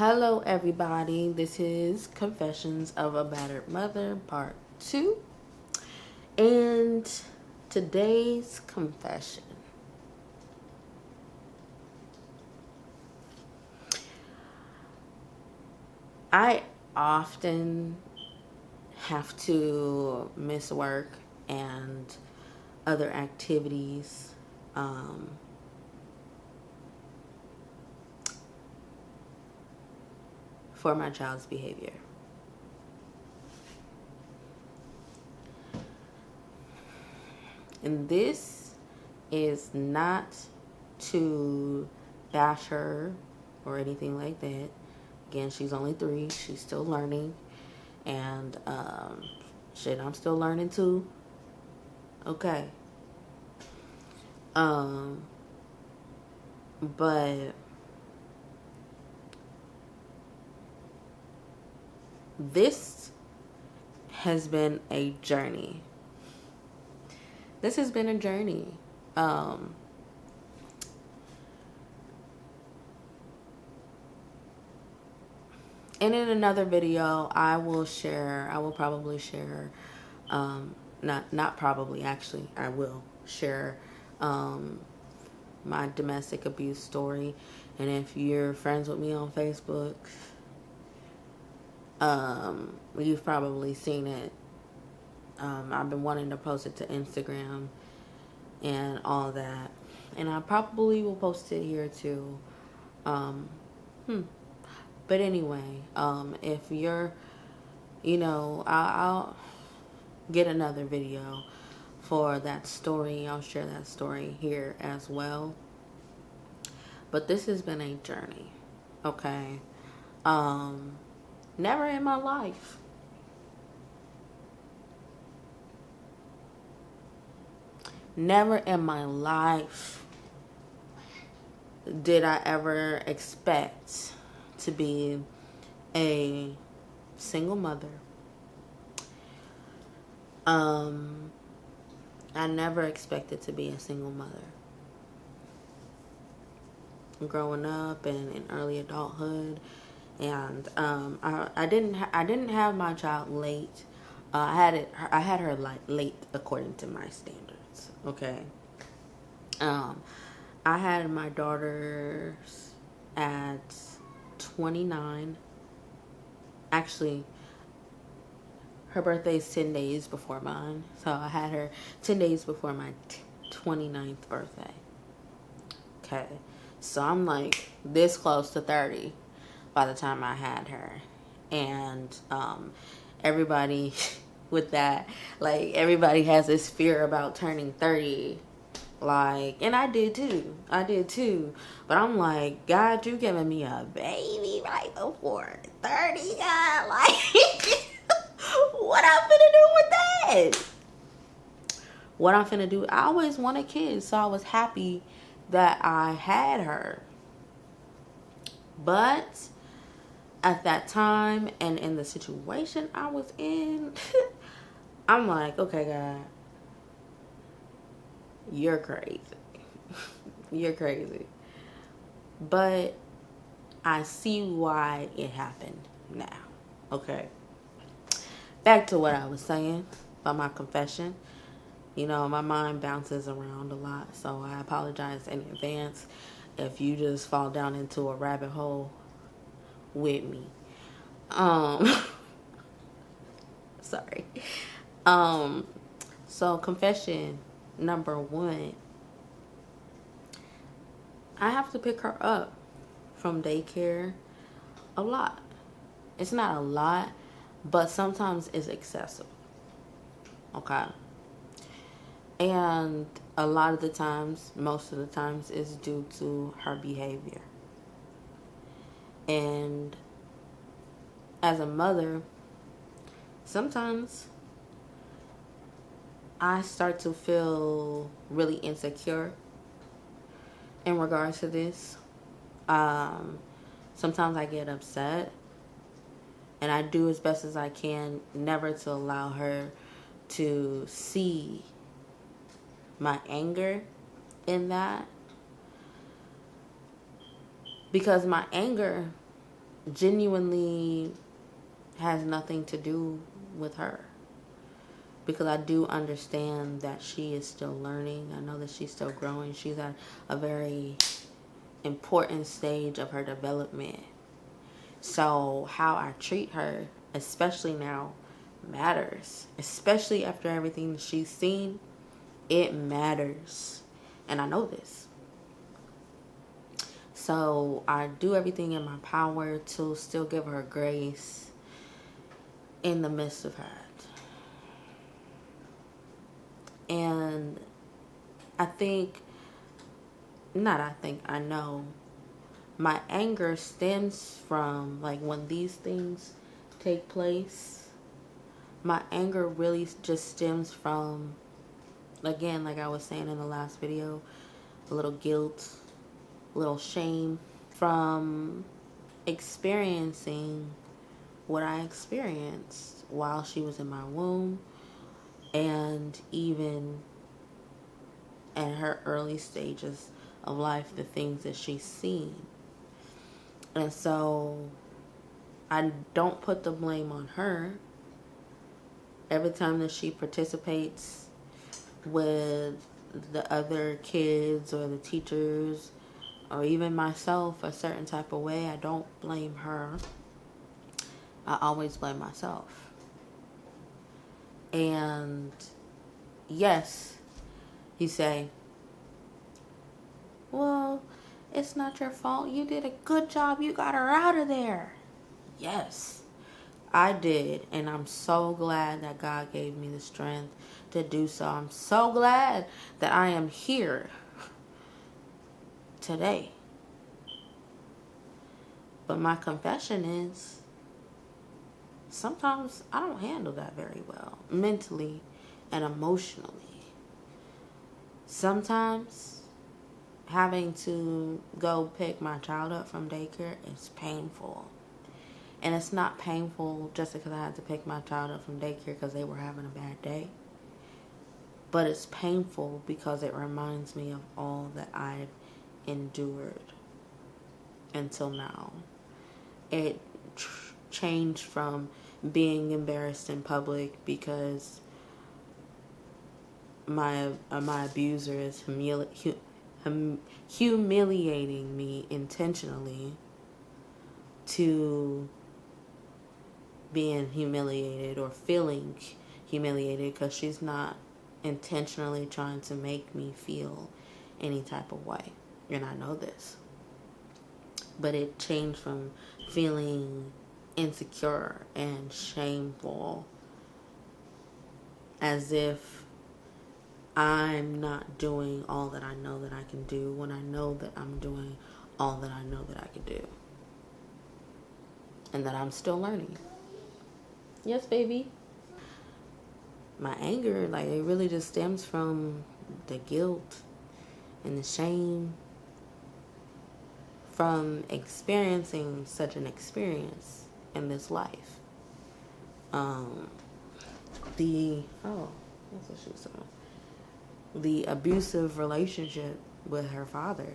Hello, everybody. This is Confessions of a Battered Mother, Part 2. And today's confession. I often have to miss work and other activities for my child's behavior. And this is not to bash her or anything like that. Again, she's only 3. She's still learning. And, I'm still learning too. Okay. But this has been a journey. This has been a journey. And in another video, I will probably share, not probably, actually, I will share my domestic abuse story. And if you're friends with me on Facebook, you've probably seen it. I've been wanting to post it to Instagram and all that. And I probably will post it here too. But anyway, if you're, I'll get another video for that story. I'll share that story here as well. But this has been a journey, okay? Never in my life did I ever expect to be a single mother. I never expected to be a single mother. Growing up and in early adulthood, and I didn't have my child late. I had her like late according to my standards. Okay. I had my daughters at 29. Actually, her birthday is 10 days before mine. So I had her 10 days before my 29th birthday. Okay. So I'm like this close to 30 by the time I had her. And everybody with that, like, everybody has this fear about turning 30. Like, and I did too. But I'm like, God, you giving me a baby right before 30, God. Like, what I'm finna do with that? What I'm finna do? I always wanted kids, so I was happy that I had her. But at that time and in the situation I was in, I'm like, okay, God, you're crazy. You're crazy. But I see why it happened now. Okay. Back to what I was saying about my confession. My mind bounces around a lot, so I apologize in advance if you just fall down into a rabbit hole with me. Sorry. So confession number 1. I have to pick her up from daycare a lot. It's not a lot, but sometimes it's excessive. Okay. And a lot of the times, most of the times, is due to her behavior. And as a mother, sometimes I start to feel really insecure in regards to this. Sometimes I get upset, and I do as best as I can never to allow her to see my anger in that, because my anger genuinely has nothing to do with her. Because I do understand that she is still learning. I know that she's still growing. She's at a very important stage of her development. So how I treat her, especially now, matters. Especially after everything she's seen, it matters. And I know this. So I do everything in my power to still give her grace in the midst of that. And I know my anger stems from, like, when these things take place, my anger really just stems from, again, like I was saying in the last video, a little guilt, a little shame from experiencing what I experienced while she was in my womb, and even in her early stages of life, the things that she's seen. And so I don't put the blame on her. Every time that she participates with the other kids or the teachers or even myself a certain type of way, I don't blame her. I always blame myself. And yes, you say, well, it's not your fault. You did a good job. You got her out of there. Yes, I did. And I'm so glad that God gave me the strength to do so. I'm so glad that I am here today. But my confession is, sometimes I don't handle that very well, mentally and emotionally. Sometimes having to go pick my child up from daycare is painful. And it's not painful just because I had to pick my child up from daycare because they were having a bad day. But it's painful because it reminds me of all that I've endured until now. It changed from being embarrassed in public because my abuser is humiliating me intentionally, to being humiliated or feeling humiliated because she's not intentionally trying to make me feel any type of way. And I know this. But it changed from feeling insecure and shameful, as if I'm not doing all that I know that I can do, when I know that I'm doing all that I know that I can do. And that I'm still learning. Yes, baby. My anger, like, it really just stems from the guilt and the shame from experiencing such an experience in this life. That's what she was saying. The abusive relationship with her father.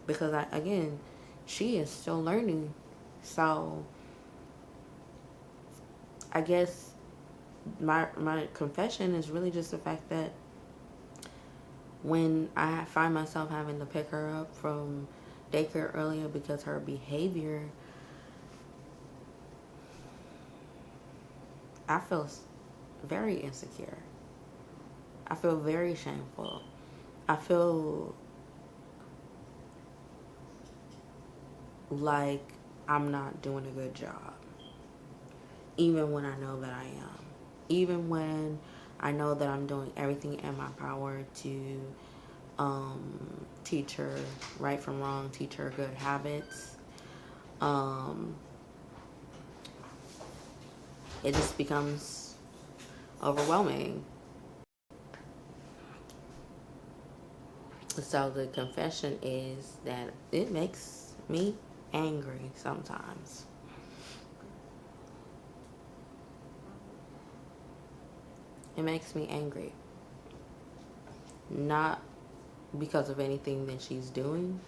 Because again, she is still learning. So I guess my confession is really just the fact that when I find myself having to pick her up from daycare earlier because her behavior, I feel very insecure. I feel very shameful. I feel like I'm not doing a good job. Even when I know that I am. Even when I know that I'm doing everything in my power to teach her right from wrong, teach her good habits. It just becomes overwhelming. So the confession is that it makes me angry sometimes. It makes me angry. Not because of anything that she's doing,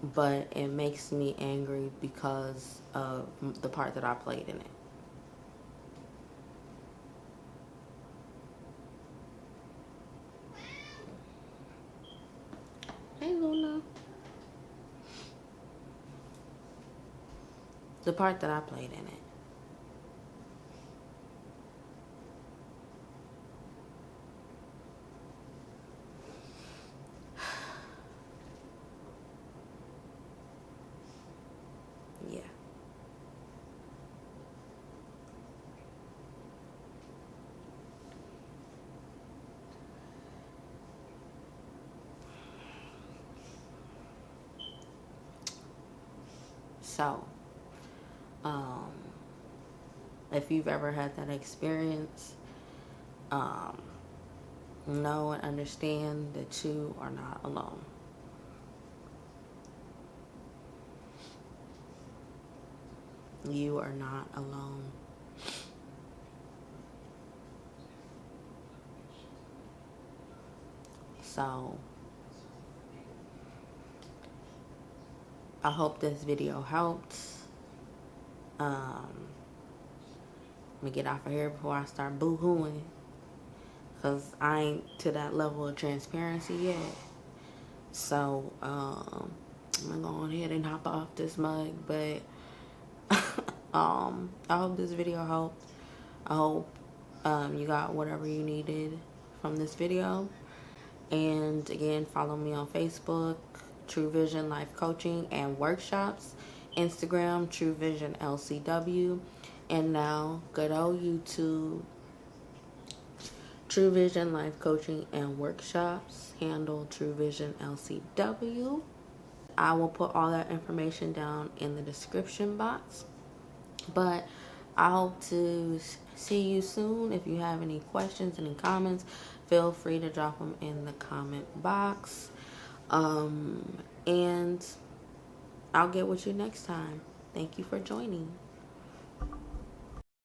but it makes me angry because of the part that I played in it. Hey, Luna. The part that I played in it. Yeah. So, um, if you've ever had that experience, um, know and understand that you are not alone. You are not alone. So, I hope this video helped. Let me get off of here before I start boo-hooing. Because I ain't to that level of transparency yet. So, I'm going to go ahead and hop off this mug. But, I hope this video helped. I hope you got whatever you needed from this video. And again, follow me on Facebook, True Vision Life Coaching and Workshops. Instagram, True Vision LCW. And now, good old YouTube, True Vision Life Coaching and Workshops, handle True Vision LCW. I will put all that information down in the description box. But I hope to see you soon. If you have any questions, any comments, feel free to drop them in the comment box. And I'll get with you next time. Thank you for joining.